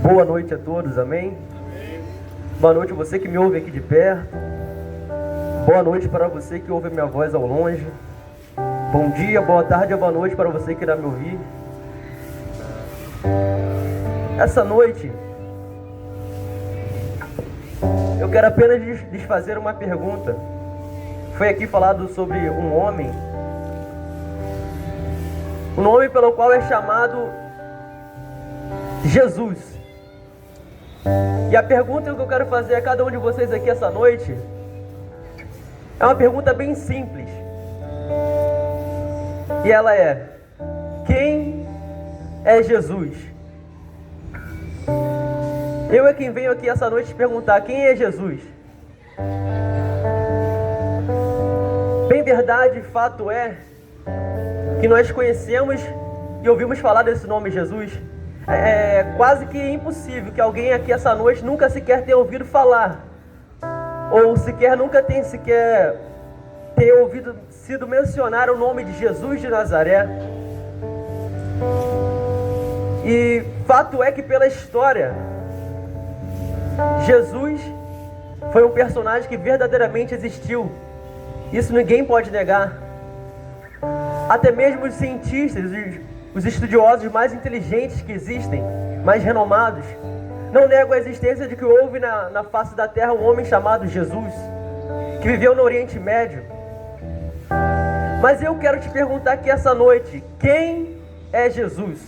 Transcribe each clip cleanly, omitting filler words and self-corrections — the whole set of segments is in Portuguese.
Boa noite a todos, amém? Boa noite a você que me ouve aqui de perto. Boa noite para você que ouve minha voz ao longe. Bom dia, boa tarde ou boa noite para você que irá me ouvir. Essa noite, eu quero apenas lhes fazer uma pergunta. Foi aqui falado sobre um homem. O nome pelo qual é chamado Jesus. E a pergunta que eu quero fazer a cada um de vocês aqui essa noite é uma pergunta bem simples. E ela é: quem é Jesus? Eu é quem venho aqui essa noite te perguntar: quem é Jesus? Bem verdade, fato é que nós conhecemos e ouvimos falar desse nome Jesus. É quase que impossível que alguém aqui essa noite nunca sequer tenha ouvido falar, ou nunca tenha ouvido sido mencionar o nome de Jesus de Nazaré. E fato é que pela história, Jesus foi um personagem que verdadeiramente existiu. Isso ninguém pode negar. Até mesmo os cientistas, os estudiosos mais inteligentes que existem, mais renomados, não negam a existência de que houve na face da terra um homem chamado Jesus, que viveu no Oriente Médio. Mas eu quero te perguntar aqui essa noite: quem é Jesus?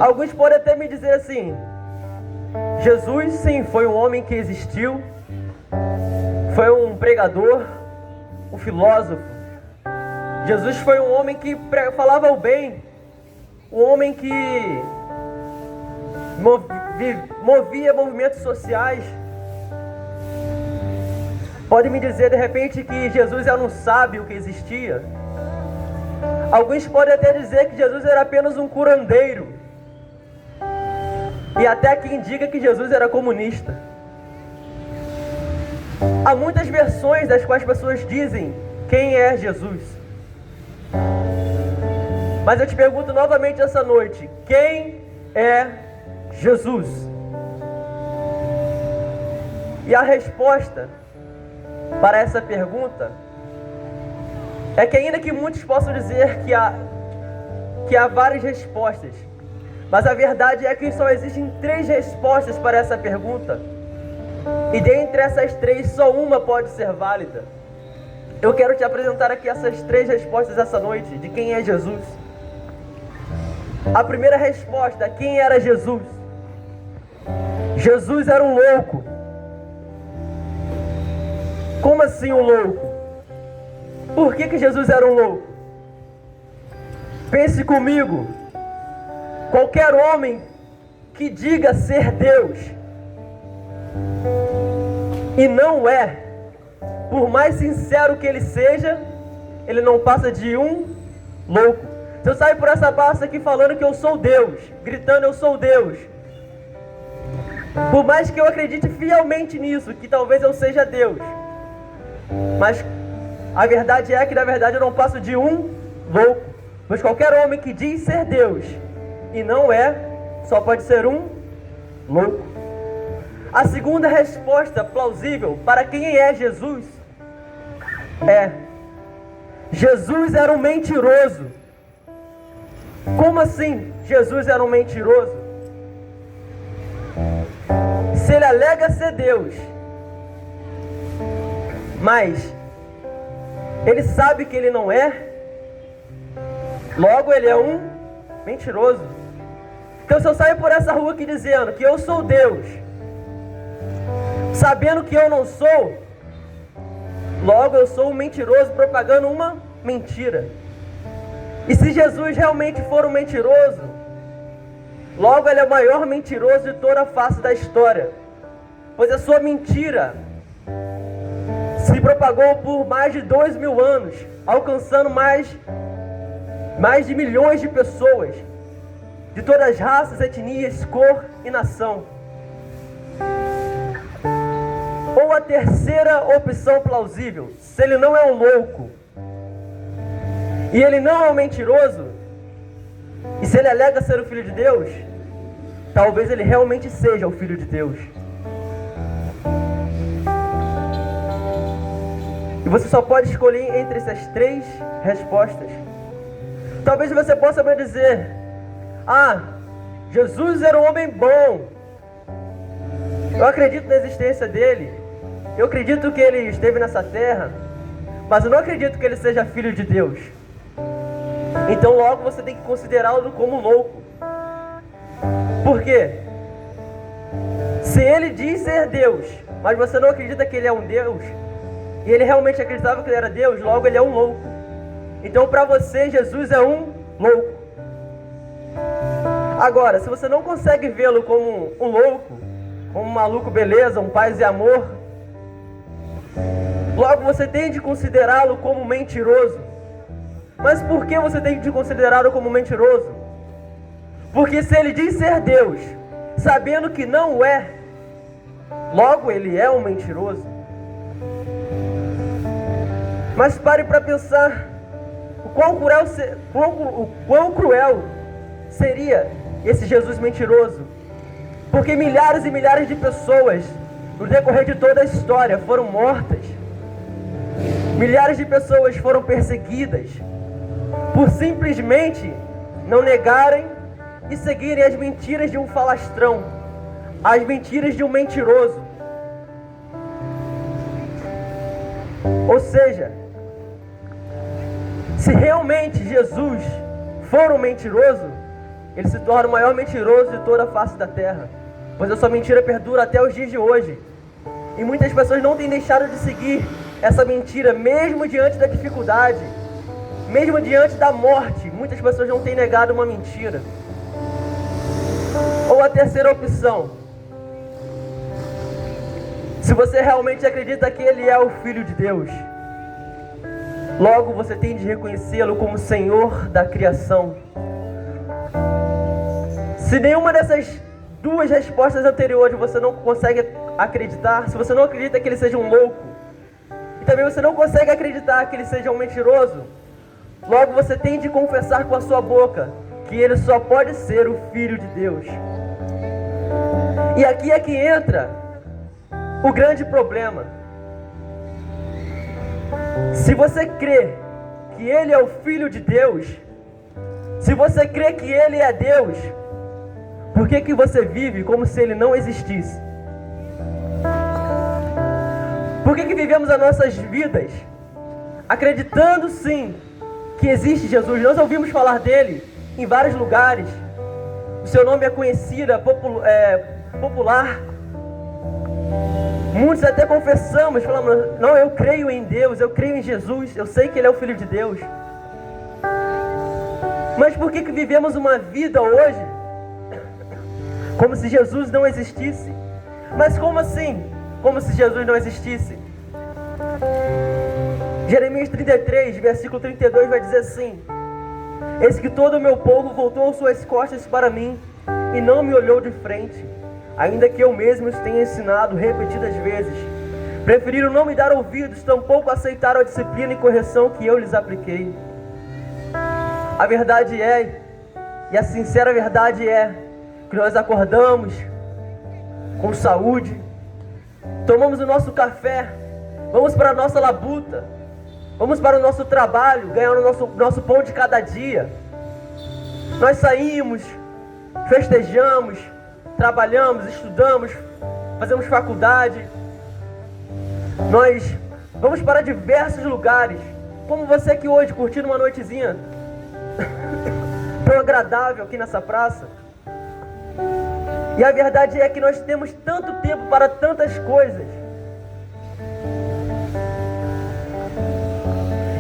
Alguns podem até me dizer assim: Jesus, sim, foi um homem que existiu, foi um pregador, um filósofo. Jesus foi um homem que falava o bem, um homem que movia movimentos sociais. Pode me dizer de repente que Jesus era um sábio que existia. Alguns podem até dizer que Jesus era apenas um curandeiro. E até quem diga que Jesus era comunista. Há muitas versões das quais as pessoas dizem quem é Jesus. Mas eu te pergunto novamente essa noite: quem é Jesus? E a resposta para essa pergunta é que, ainda que muitos possam dizer que há várias respostas, mas a verdade é que só existem 3 respostas para essa pergunta. E dentre essas 3, só uma pode ser válida. Eu quero te apresentar aqui essas 3 respostas essa noite, de quem é Jesus. A primeira resposta: quem era Jesus? Jesus era um louco. Como assim um louco? Por que Jesus era um louco? Pense comigo. Qualquer homem que diga ser Deus e não é, por mais sincero que ele seja, ele não passa de um louco. Se eu sair por essa praça aqui falando que eu sou Deus, gritando eu sou Deus, por mais que eu acredite fielmente nisso, que talvez eu seja Deus, mas a verdade é que na verdade eu não passo de um louco. Pois qualquer homem que diz ser Deus e não é, só pode ser um louco. A segunda resposta plausível para quem é Jesus é: Jesus era um mentiroso. Como assim Jesus era um mentiroso? Se ele alega ser Deus, mas ele sabe que ele não é, logo ele é um mentiroso. Então, se eu sair por essa rua aqui dizendo que eu sou Deus, sabendo que eu não sou, logo eu sou um mentiroso propagando uma mentira. E se Jesus realmente for um mentiroso, logo ele é o maior mentiroso de toda a face da história, pois a sua mentira se propagou por mais de 2.000 anos, alcançando mais de milhões de pessoas, de todas as raças, etnias, cor e nação. Ou a terceira opção plausível: se ele não é um louco e ele não é um mentiroso, E se ele alega ser o Filho de Deus, talvez ele realmente seja o Filho de Deus. E você só pode escolher entre essas três respostas. Talvez você possa me dizer: ah, Jesus era um homem bom. Eu acredito na existência dele. Eu acredito que ele esteve nessa terra. Mas eu não acredito que ele seja filho de Deus. Então logo você tem que considerá-lo como louco. Por quê? Se ele diz ser Deus, mas você não acredita que ele é um Deus, e ele realmente acreditava que ele era Deus, logo ele é um louco. Então para você, Jesus é um louco. Agora, se você não consegue vê-lo como um louco, como um maluco beleza, um paz e amor, logo você tem de considerá-lo como mentiroso. Mas por que você tem de considerá-lo como mentiroso? Porque se ele diz ser Deus, sabendo que não é, logo ele é um mentiroso. Mas pare para pensar o quão cruel seria esse Jesus mentiroso. Porque milhares e milhares de pessoas, no decorrer de toda a história, foram mortas. Milhares de pessoas foram perseguidas por simplesmente não negarem e seguirem as mentiras de um falastrão, as mentiras de um mentiroso. Ou seja, se realmente Jesus for um mentiroso, ele se torna o maior mentiroso de toda a face da terra, pois a sua mentira perdura até os dias de hoje. E muitas pessoas não têm deixado de seguir essa mentira, mesmo diante da dificuldade, mesmo diante da morte. Muitas pessoas não têm negado uma mentira. Ou a terceira opção: se você realmente acredita que ele é o Filho de Deus, logo você tem de reconhecê-lo como Senhor da criação. Se nenhuma dessas duas respostas anteriores você não consegue acreditar, se você não acredita que ele seja um louco, e também você não consegue acreditar que ele seja um mentiroso, logo você tem de confessar com a sua boca que ele só pode ser o Filho de Deus. E aqui é que entra o grande problema. Se você crê que ele é o Filho de Deus, se você crê que ele é Deus, por que você vive como se ele não existisse? Por que vivemos as nossas vidas acreditando sim que existe Jesus? Nós ouvimos falar dele em vários lugares. O seu nome é conhecido, popular. Muitos até confessamos, falamos: não, eu creio em Deus, eu creio em Jesus, eu sei que ele é o Filho de Deus. Mas por que vivemos uma vida hoje como se Jesus não existisse? Mas como assim? Como se Jesus não existisse? Jeremias 33, versículo 32 vai dizer assim: eis que todo o meu povo voltou suas costas para mim e não me olhou de frente, ainda que eu mesmo os tenha ensinado repetidas vezes. Preferiram não me dar ouvidos, tampouco aceitaram a disciplina e correção que eu lhes apliquei. A verdade é, e a sincera verdade é, que nós acordamos com saúde, tomamos o nosso café, vamos para a nossa labuta, vamos para o nosso trabalho, ganhar o nosso pão de cada dia. Nós saímos, festejamos, trabalhamos, estudamos, fazemos faculdade. Nós vamos para diversos lugares, como você aqui hoje, curtindo uma noitezinha tão agradável aqui nessa praça. E a verdade é que nós temos tanto tempo para tantas coisas,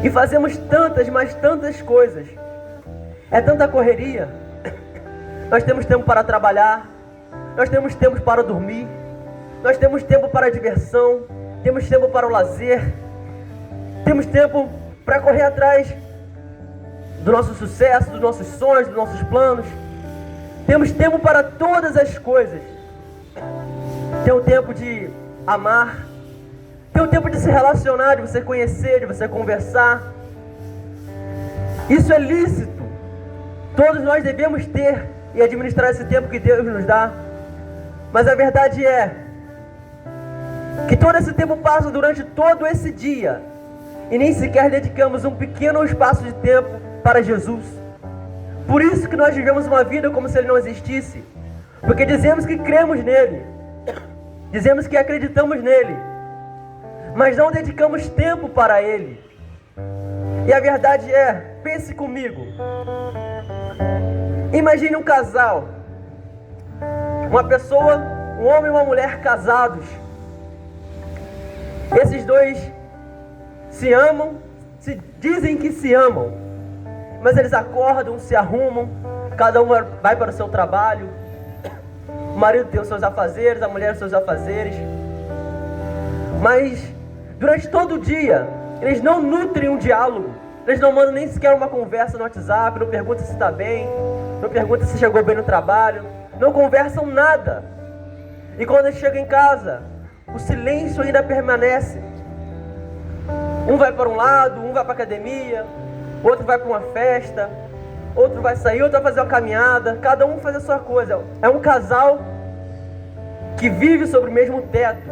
e fazemos tantas, mas tantas coisas. É tanta correria. Nós temos tempo para trabalhar, nós temos tempo para dormir, nós temos tempo para a diversão, temos tempo para o lazer, temos tempo para correr atrás do nosso sucesso, dos nossos sonhos, dos nossos planos. Temos tempo para todas as coisas. Tem o tempo de amar, tem o tempo de se relacionar, de você conhecer, de você conversar. Isso é lícito. Todos nós devemos ter e administrar esse tempo que Deus nos dá. Mas a verdade é que todo esse tempo passa durante todo esse dia e nem sequer dedicamos um pequeno espaço de tempo para Jesus. Por isso que nós vivemos uma vida como se Ele não existisse. Porque dizemos que cremos nele, dizemos que acreditamos nele, mas não dedicamos tempo para Ele. E a verdade é, pense comigo, imagine um casal, uma pessoa, um homem e uma mulher casados. Esses dois se amam, se dizem que se amam, mas eles acordam, se arrumam, cada um vai para o seu trabalho. O marido tem os seus afazeres, a mulher os seus afazeres. Mas durante todo o dia eles não nutrem um diálogo. Eles não mandam nem sequer uma conversa no WhatsApp, não perguntam se está bem, não perguntam se chegou bem no trabalho, não conversam nada. E quando eles chegam em casa, o silêncio ainda permanece. Um vai para um lado, um vai para a academia, outro vai para uma festa, outro vai sair, outro vai fazer uma caminhada, cada um faz a sua coisa. É um casal que vive sobre o mesmo teto,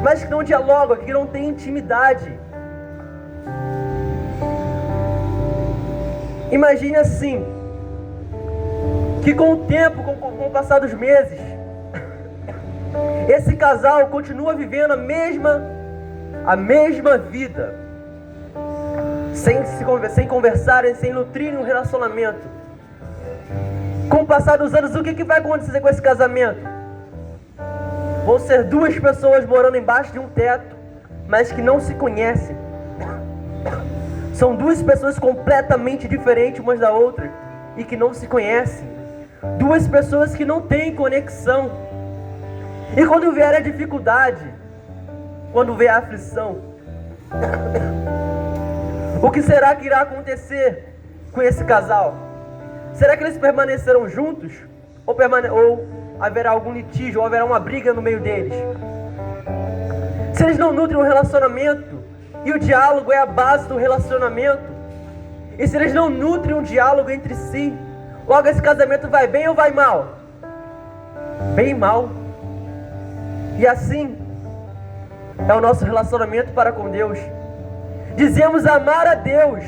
mas que não dialoga, que não tem intimidade. Imagine assim, que com o tempo, com o passar dos meses, esse casal continua vivendo a mesma vida, sem conversarem, sem nutrirem um relacionamento. Com o passar dos anos, o que vai acontecer com esse casamento? Vão ser duas pessoas morando embaixo de um teto, mas que não se conhecem. São duas pessoas completamente diferentes umas da outra e que não se conhecem. Duas pessoas que não têm conexão. E quando vier a dificuldade, quando vier a aflição, o que será que irá acontecer com esse casal? Será que eles permanecerão juntos? Ou haverá algum litígio, ou haverá uma briga no meio deles? Se eles não nutrem um relacionamento, e o diálogo é a base do relacionamento, e se eles não nutrem um diálogo entre si, logo esse casamento vai bem ou vai mal? Bem mal. E assim é o nosso relacionamento para com Deus. Dizemos amar a Deus,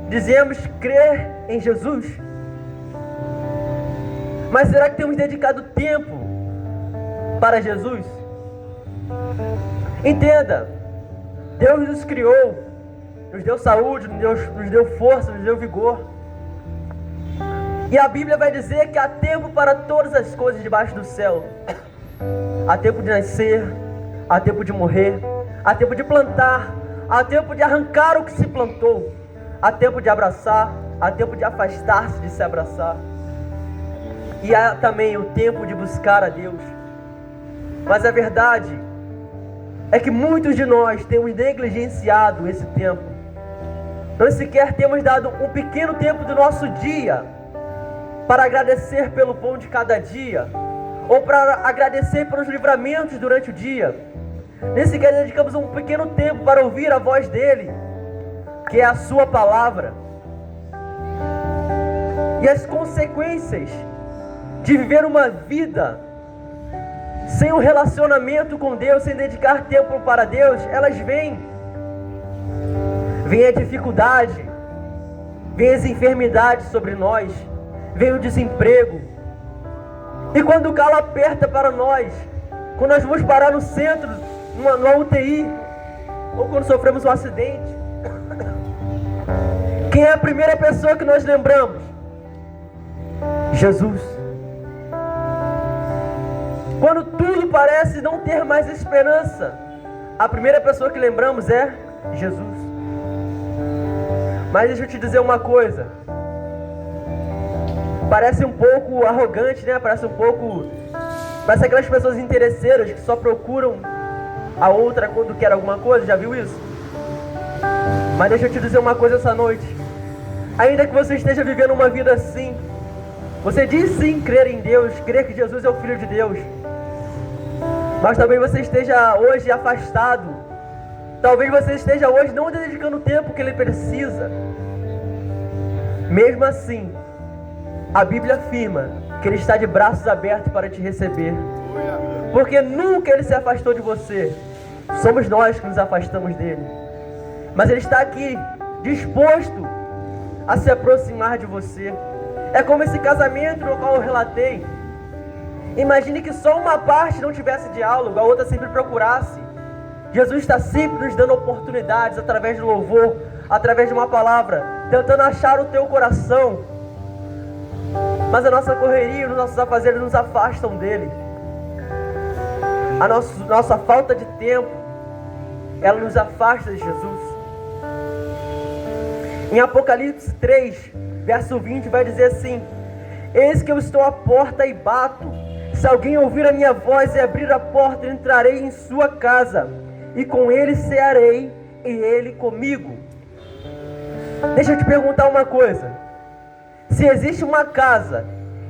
dizemos crer em Jesus, mas será que temos dedicado tempo para Jesus? Entenda, Deus nos criou, nos deu saúde, nos deu força, nos deu vigor. E a Bíblia vai dizer que há tempo para todas as coisas debaixo do céu. Há tempo de nascer, há tempo de morrer, há tempo de plantar, há tempo de arrancar o que se plantou, há tempo de abraçar, há tempo de afastar-se de se abraçar. E há também o tempo de buscar a Deus. Mas a verdade é que muitos de nós temos negligenciado esse tempo. Nós sequer temos dado um pequeno tempo do nosso dia para agradecer pelo pão de cada dia, ou para agradecer pelos livramentos durante o dia. Nem sequer dedicamos um pequeno tempo para ouvir a voz dele, que é a sua palavra. E as consequências de viver uma vida sem um relacionamento com Deus, sem dedicar tempo para Deus, elas vêm. Vem a dificuldade, vem as enfermidades sobre nós, vem o desemprego. E quando o calo aperta para nós, quando nós vamos parar no centro, numa UTI, ou quando sofremos um acidente, quem é a primeira pessoa que nós lembramos? Jesus. Quando tudo parece não ter mais esperança, a primeira pessoa que lembramos é Jesus. Mas deixa eu te dizer uma coisa. Parece um pouco arrogante, né? Parece aquelas pessoas interesseiras que só procuram a outra quando quer alguma coisa. Já viu isso? Mas deixa eu te dizer uma coisa essa noite. Ainda que você esteja vivendo uma vida assim, você diz sim crer em Deus, crer que Jesus é o Filho de Deus, mas talvez você esteja hoje afastado. Talvez você esteja hoje não dedicando o tempo que Ele precisa. Mesmo assim, a Bíblia afirma que Ele está de braços abertos para te receber. Porque nunca Ele se afastou de você. Somos nós que nos afastamos dEle. Mas Ele está aqui, disposto a se aproximar de você. É como esse casamento no qual eu relatei. Imagine que só uma parte não tivesse diálogo, a outra sempre procurasse. Jesus está sempre nos dando oportunidades através do louvor, através de uma palavra, tentando achar o teu coração. Mas a nossa correria, os nossos afazeres nos afastam dele. A nossa falta de tempo, ela nos afasta de Jesus. Em Apocalipse 3, verso 20, vai dizer assim: eis que eu estou à porta e bato. Se alguém ouvir a minha voz e abrir a porta, entrarei em sua casa, e com ele cearei, e ele comigo. Deixa eu te perguntar uma coisa. Se existe uma casa,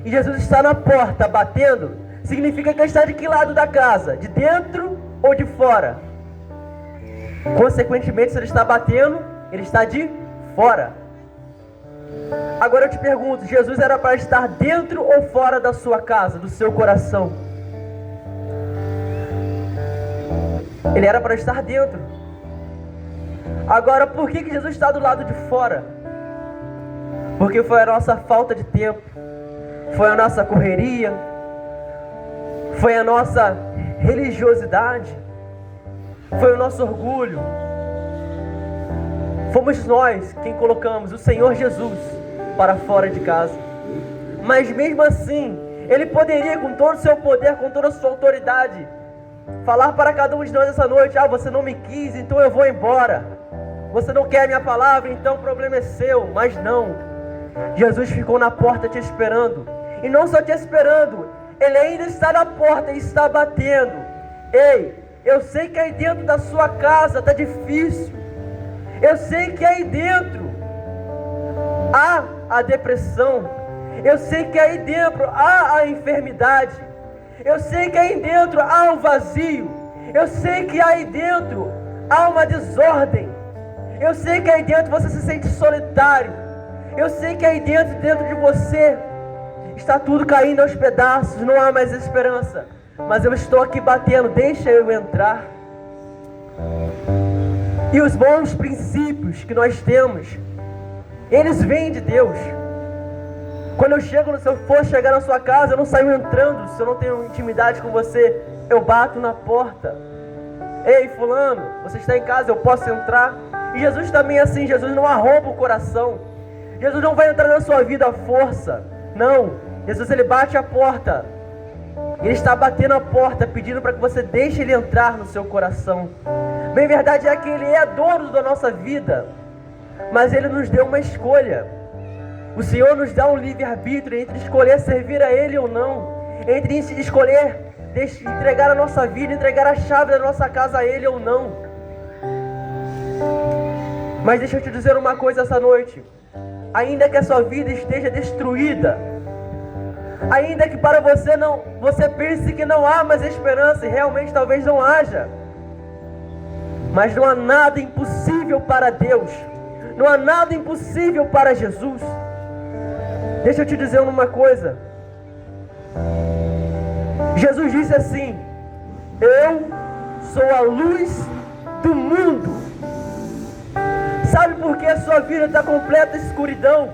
e Jesus está na porta batendo, significa que ele está de que lado da casa? De dentro ou de fora? Consequentemente, se ele está batendo, ele está de fora. Agora eu te pergunto, Jesus era para estar dentro ou fora da sua casa, do seu coração? Ele era para estar dentro. Agora, por que Jesus está do lado de fora? Porque foi a nossa falta de tempo, foi a nossa correria, foi a nossa religiosidade, foi o nosso orgulho. Fomos nós quem colocamos o Senhor Jesus para fora de casa. Mas mesmo assim, Ele poderia, com todo o seu poder, com toda a sua autoridade, falar para cada um de nós essa noite: ah, você não me quis, então eu vou embora. Você não quer a minha palavra, então o problema é seu. Mas não. Jesus ficou na porta te esperando. E não só te esperando, Ele ainda está na porta e está batendo. Ei, eu sei que aí dentro da sua casa está difícil. Eu sei que aí dentro há a depressão. Eu sei que aí dentro há a enfermidade. Eu sei que aí dentro há um vazio. Eu sei que aí dentro há uma desordem. Eu sei que aí dentro você se sente solitário. Eu sei que aí dentro de você está tudo caindo aos pedaços. Não há mais esperança. Mas eu estou aqui batendo, deixa eu entrar. E os bons princípios que nós temos, eles vêm de Deus. Quando se eu for chegar na sua casa, eu não saio entrando. Se eu não tenho intimidade com você, eu bato na porta. Ei, fulano, você está em casa, eu posso entrar? E Jesus também é assim. Jesus não arromba o coração. Jesus não vai entrar na sua vida à força. Não, Jesus ele bate a porta. Ele está batendo a porta, pedindo para que você deixe Ele entrar no seu coração. Bem, verdade é que Ele é dono da nossa vida, mas Ele nos deu uma escolha. O Senhor nos dá um livre-arbítrio entre escolher servir a Ele ou não, entre escolher entregar a nossa vida, entregar a chave da nossa casa a Ele ou não. Mas deixa eu te dizer uma coisa essa noite. Ainda que a sua vida esteja destruída, ainda que para você pense que não há mais esperança, e realmente talvez não haja, mas não há nada impossível para Deus. Não há nada impossível para Jesus. Deixa eu te dizer uma coisa. Jesus disse assim: eu sou a luz do mundo. Sabe por que a sua vida está completa escuridão?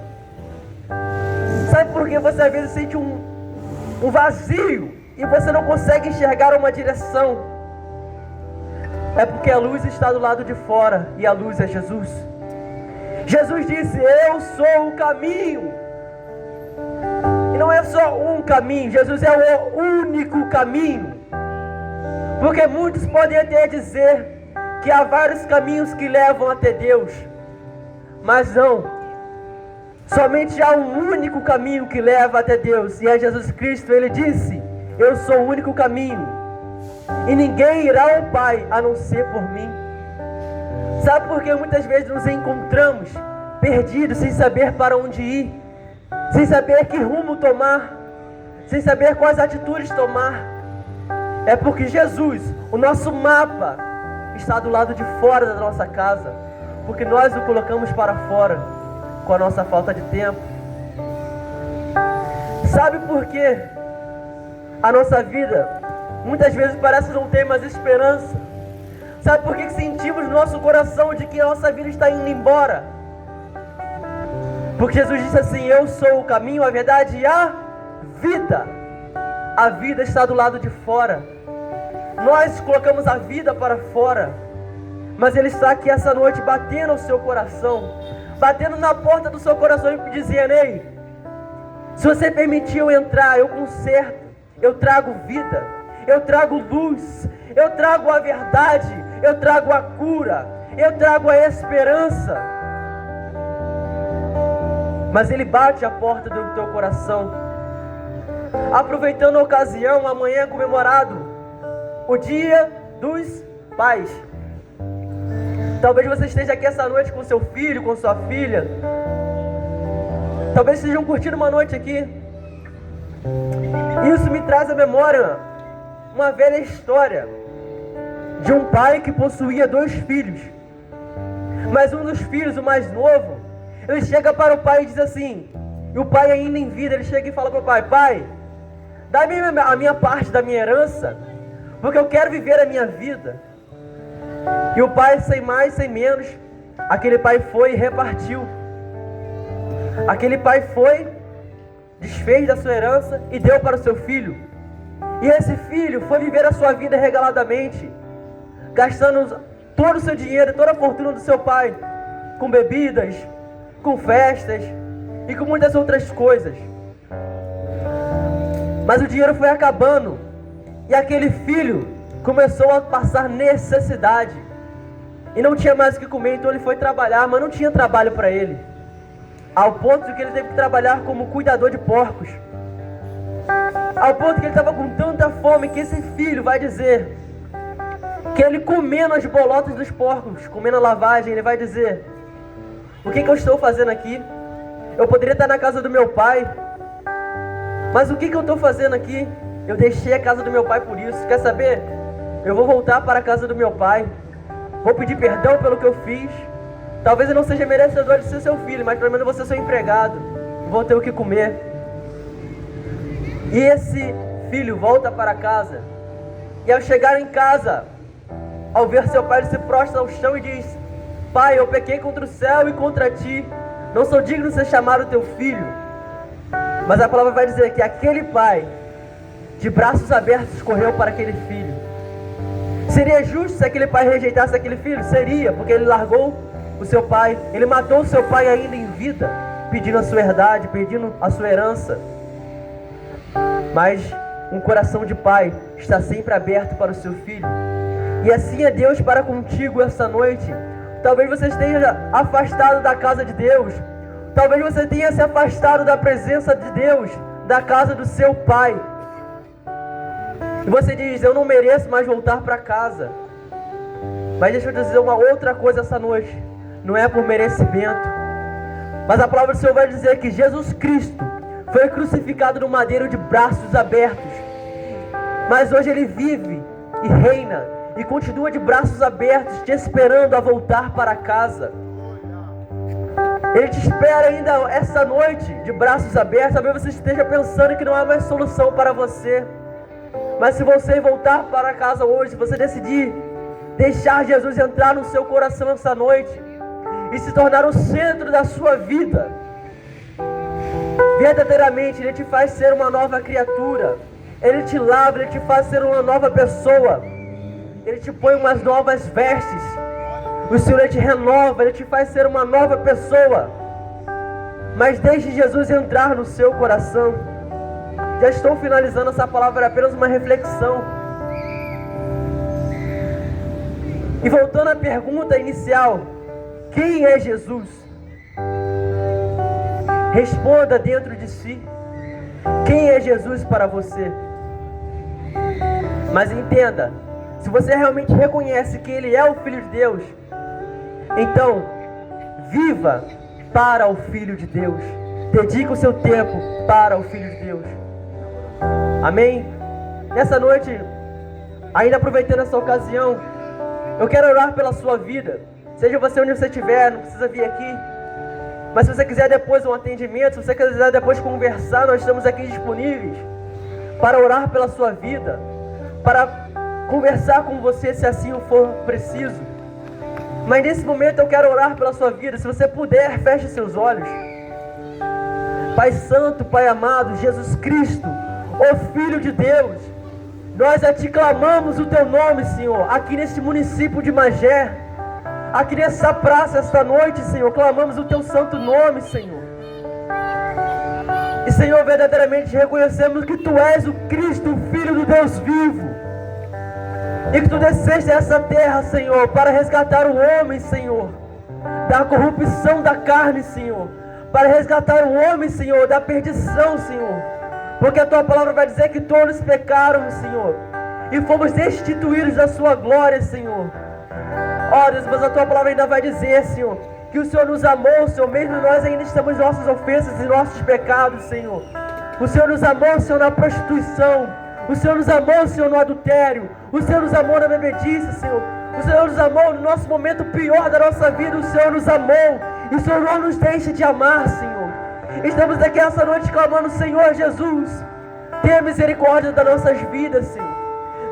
Sabe por que você às vezes sente um vazio e você não consegue enxergar uma direção? É porque a luz está do lado de fora e a luz é Jesus. Jesus disse: eu sou o caminho. E não é só um caminho, Jesus é o único caminho. Porque muitos podem até dizer que há vários caminhos que levam até Deus, mas não. Somente há um único caminho que leva até Deus, e é Jesus Cristo. Ele disse: eu sou o único caminho, e ninguém irá ao Pai a não ser por mim. Sabe por que muitas vezes nos encontramos perdidos, sem saber para onde ir, sem saber que rumo tomar, sem saber quais atitudes tomar? É porque Jesus, o nosso mapa, está do lado de fora da nossa casa, porque nós o colocamos para fora. com a nossa falta de tempo. Sabe por quê? A nossa vida muitas vezes parece não ter mais esperança. Sabe por que sentimos no nosso coração de que a nossa vida está indo embora? Porque Jesus disse assim: eu sou o caminho, a verdade e a vida. A vida está do lado de fora. Nós colocamos a vida para fora, mas Ele está aqui essa noite batendo no seu coração, batendo na porta do seu coração e dizendo: ei, se você permitir eu entrar, eu conserto, eu trago vida, eu trago luz, eu trago a verdade, eu trago a cura, eu trago a esperança. Mas Ele bate a porta do teu coração. Aproveitando a ocasião, amanhã é comemorado o Dia dos Pais. Talvez você esteja aqui essa noite com seu filho, com sua filha. Talvez estejam curtindo uma noite aqui. Isso me traz à memória uma velha história de um pai que possuía 2 filhos. Mas um dos filhos, o mais novo, ele chega para o pai e diz assim, e o pai ainda em vida, ele chega e fala para o pai: pai, dá-me a minha parte da minha herança, porque eu quero viver a minha vida. E o pai, sem mais, sem menos, aquele pai foi e repartiu. Aquele pai foi, desfez da sua herança e deu para o seu filho. E esse filho foi viver a sua vida regaladamente, gastando todo o seu dinheiro, toda a fortuna do seu pai, com bebidas, com festas e com muitas outras coisas. Mas o dinheiro foi acabando e aquele filho começou a passar necessidade e não tinha mais o que comer. Então ele foi trabalhar, mas não tinha trabalho para ele, ao ponto de que ele teve que trabalhar como cuidador de porcos, ao ponto que ele estava com tanta fome que esse filho vai dizer que ele, comendo as bolotas dos porcos, comendo a lavagem, ele vai dizer: o que eu estou fazendo aqui? Eu poderia estar na casa do meu pai, mas o que eu estou fazendo aqui? Eu deixei a casa do meu pai por isso. Quer saber? Eu vou voltar para a casa do meu pai, vou pedir perdão pelo que eu fiz. Talvez eu não seja merecedor de ser seu filho, mas pelo menos eu vou ser seu empregado, vou ter o que comer. E esse filho volta para casa, e ao chegar em casa, ao ver seu pai, ele se prostra ao chão e diz: pai, eu pequei contra o céu e contra ti, não sou digno de ser chamado teu filho. Mas a palavra vai dizer que aquele pai, de braços abertos, correu para aquele filho. Seria justo se aquele pai rejeitasse aquele filho? Seria, porque ele largou o seu pai, ele matou o seu pai ainda em vida, pedindo a sua herdade, pedindo a sua herança. Mas um coração de pai está sempre aberto para o seu filho. E assim é Deus para contigo essa noite. Talvez você esteja afastado da casa de Deus, talvez você tenha se afastado da presença de Deus, da casa do seu pai, e você diz: eu não mereço mais voltar para casa. Mas deixa eu dizer uma outra coisa essa noite: não é por merecimento, mas a palavra do Senhor vai dizer que Jesus Cristo foi crucificado no madeiro de braços abertos, mas hoje Ele vive e reina e continua de braços abertos, te esperando a voltar para casa. Ele te espera ainda essa noite de braços abertos. Talvez você esteja pensando que não há mais solução para você, mas se você voltar para casa hoje, se você decidir deixar Jesus entrar no seu coração essa noite e se tornar o centro da sua vida, verdadeiramente Ele te faz ser uma nova criatura. Ele te lava, Ele te faz ser uma nova pessoa. Ele te põe umas novas vestes. O Senhor, Ele te renova, Ele te faz ser uma nova pessoa. Mas deixe Jesus entrar no seu coração. Já estou finalizando essa palavra, é apenas uma reflexão. E voltando à pergunta inicial: quem é Jesus? Responda dentro de si: quem é Jesus para você? Mas entenda, se você realmente reconhece que Ele é o Filho de Deus, então viva para o Filho de Deus. Dedique o seu tempo para o Filho de Deus. Amém? Nessa noite, ainda aproveitando essa ocasião, eu quero orar pela sua vida. Seja você onde você estiver, não precisa vir aqui. Mas se você quiser depois um atendimento, se você quiser depois conversar, nós estamos aqui disponíveis para orar pela sua vida, para conversar com você se assim for preciso. Mas nesse momento eu quero orar pela sua vida. Se você puder, feche seus olhos. Pai Santo, Pai amado, Jesus Cristo, ó Filho de Deus, nós a Ti clamamos o Teu nome, Senhor, aqui nesse município de Magé, aqui nessa praça, esta noite, Senhor, clamamos o Teu santo nome, Senhor. E, Senhor, verdadeiramente reconhecemos que Tu és o Cristo, o Filho do Deus vivo, e que Tu desceste a essa terra, Senhor, para resgatar o homem, Senhor, da corrupção da carne, Senhor, para resgatar o homem, Senhor, da perdição, Senhor, porque a Tua palavra vai dizer que todos pecaram, Senhor, e fomos destituídos da Sua glória, Senhor. Ó Deus, mas a Tua palavra ainda vai dizer, Senhor, que o Senhor nos amou, Senhor, mesmo nós ainda estamos em nossas ofensas e nossos pecados, Senhor. O Senhor nos amou, Senhor, na prostituição. O Senhor nos amou, Senhor, no adultério. O Senhor nos amou na bebedice, Senhor. O Senhor nos amou no nosso momento pior da nossa vida. O Senhor nos amou. E o Senhor não nos deixa de amar, Senhor. Estamos aqui essa noite clamando, Senhor Jesus, tenha misericórdia das nossas vidas, Senhor.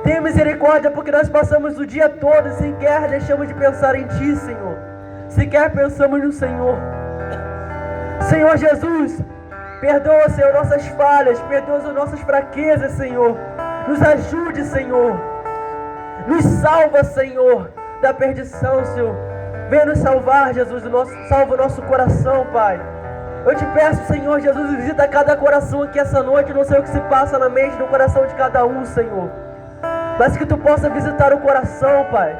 Tenha misericórdia porque nós passamos o dia todo e sequer deixamos de pensar em Ti, Senhor. Sequer pensamos no Senhor. Senhor Jesus, perdoa, Senhor, nossas falhas, perdoa as nossas fraquezas, Senhor. Nos ajude, Senhor. Nos salva, Senhor, da perdição, Senhor. Venha nos salvar, Jesus, salva o nosso coração, Pai. Eu te peço, Senhor Jesus, visita cada coração aqui essa noite. Não sei o que se passa na mente, no coração de cada um, Senhor, mas que Tu possa visitar o coração, Pai.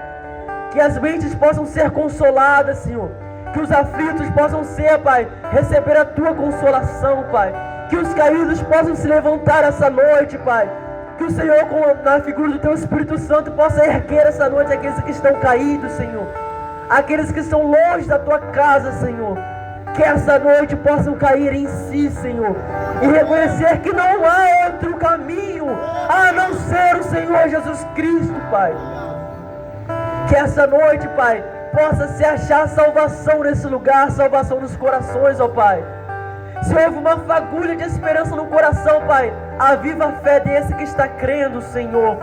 Que as mentes possam ser consoladas, Senhor. Que os aflitos possam ser, Pai, receber a Tua consolação, Pai. Que os caídos possam se levantar essa noite, Pai. Que o Senhor, na figura do Teu Espírito Santo, possa erguer essa noite aqueles que estão caídos, Senhor. Aqueles que estão longe da Tua casa, Senhor. Que essa noite possam cair em si, Senhor, e reconhecer que não há outro caminho a não ser o Senhor Jesus Cristo, Pai. Que essa noite, Pai, possa se achar salvação nesse lugar, salvação nos corações, ó Pai. Se houve uma fagulha de esperança no coração, Pai, aviva a fé desse que está crendo, Senhor.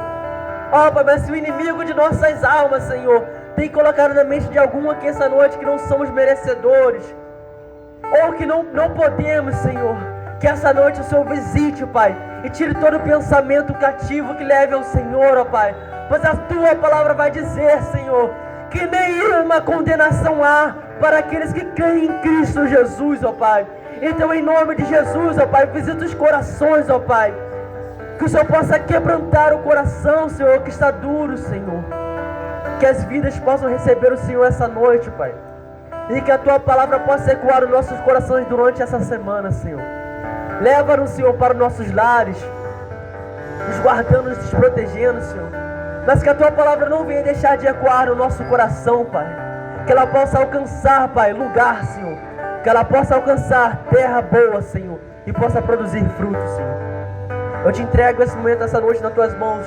Ó Pai, mas se o inimigo de nossas almas, Senhor, tem colocado na mente de algum aqui essa noite que não somos merecedores, ou que não podemos, Senhor, que essa noite o Senhor visite, Pai, e tire todo o pensamento cativo que leve ao Senhor, ó Pai. Pois a Tua palavra vai dizer, Senhor, que nenhuma condenação há para aqueles que creem em Cristo Jesus, ó Pai. Então, em nome de Jesus, ó Pai, visita os corações, ó Pai. Que o Senhor possa quebrantar o coração, Senhor, que está duro, Senhor. Que as vidas possam receber o Senhor essa noite, Pai. E que a Tua palavra possa ecoar nos nossos corações durante essa semana, Senhor. Leva-nos, Senhor, para os nossos lares, nos guardando, nos protegendo, Senhor. Mas que a Tua palavra não venha deixar de ecoar no nosso coração, Pai. Que ela possa alcançar, Pai, lugar, Senhor. Que ela possa alcançar terra boa, Senhor, e possa produzir frutos, Senhor. Eu te entrego esse momento, essa noite, nas Tuas mãos.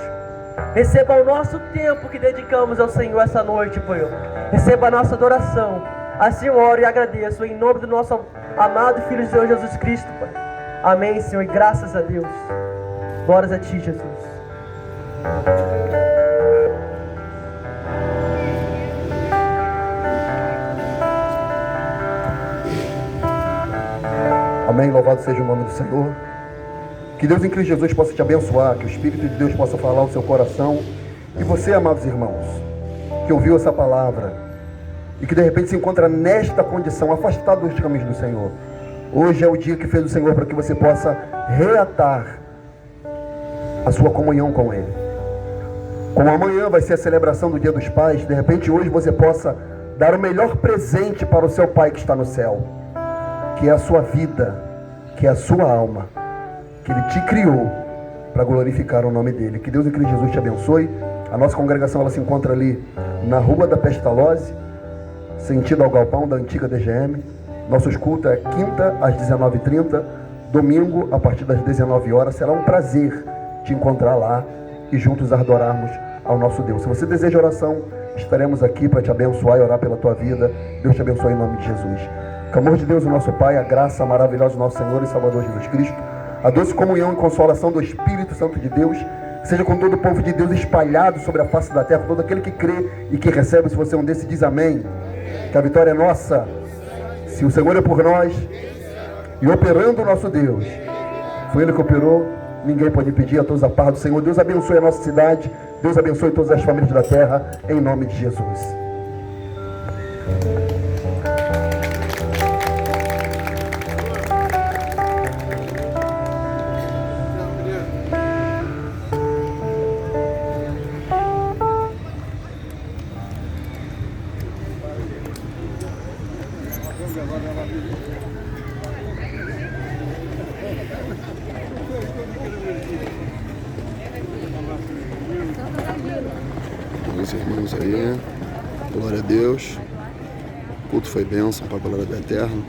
Receba o nosso tempo que dedicamos ao Senhor essa noite, Pai. Receba a nossa adoração. Assim eu oro e agradeço em nome do nosso amado Filho de Deus, Jesus Cristo, Pai. Amém, Senhor, e graças a Deus. Glórias a Ti, Jesus. Amém, louvado seja o nome do Senhor. Que Deus em Cristo Jesus possa te abençoar, que o Espírito de Deus possa falar ao seu coração. E você, amados irmãos, que ouviu essa palavra e que de repente se encontra nesta condição, afastado dos caminhos do Senhor, hoje é o dia que fez o Senhor para que você possa reatar a sua comunhão com Ele. Como amanhã vai ser a celebração do Dia dos Pais, de repente hoje você possa dar o melhor presente para o seu Pai que está no céu, que é a sua vida, que é a sua alma, que Ele te criou para glorificar o nome dEle. Que Deus em Cristo Jesus te abençoe. A nossa congregação ela se encontra ali na Rua da Pestalozzi, sentido ao galpão da antiga DGM. Nossos cultos é quinta às 19h30, domingo a partir das 19 horas. Será um prazer te encontrar lá e juntos adorarmos ao nosso Deus. Se você deseja oração, estaremos aqui para te abençoar e orar pela tua vida. Deus te abençoe em nome de Jesus. Que o amor de Deus, o nosso Pai, a graça maravilhosa do nosso Senhor e Salvador Jesus Cristo, a doce comunhão e consolação do Espírito Santo de Deus, seja com todo o povo de Deus espalhado sobre a face da terra, todo aquele que crê e que recebe. Se você é um desses, diz amém. Que a vitória é nossa. Se o Senhor é por nós e operando o nosso Deus, foi Ele que operou, ninguém pode impedir. A todos a paz do Senhor. Deus abençoe a nossa cidade, Deus abençoe todas as famílias da terra, em nome de Jesus. Meus irmãos aí, glória a Deus, o culto foi bênção para a glória do Eterno.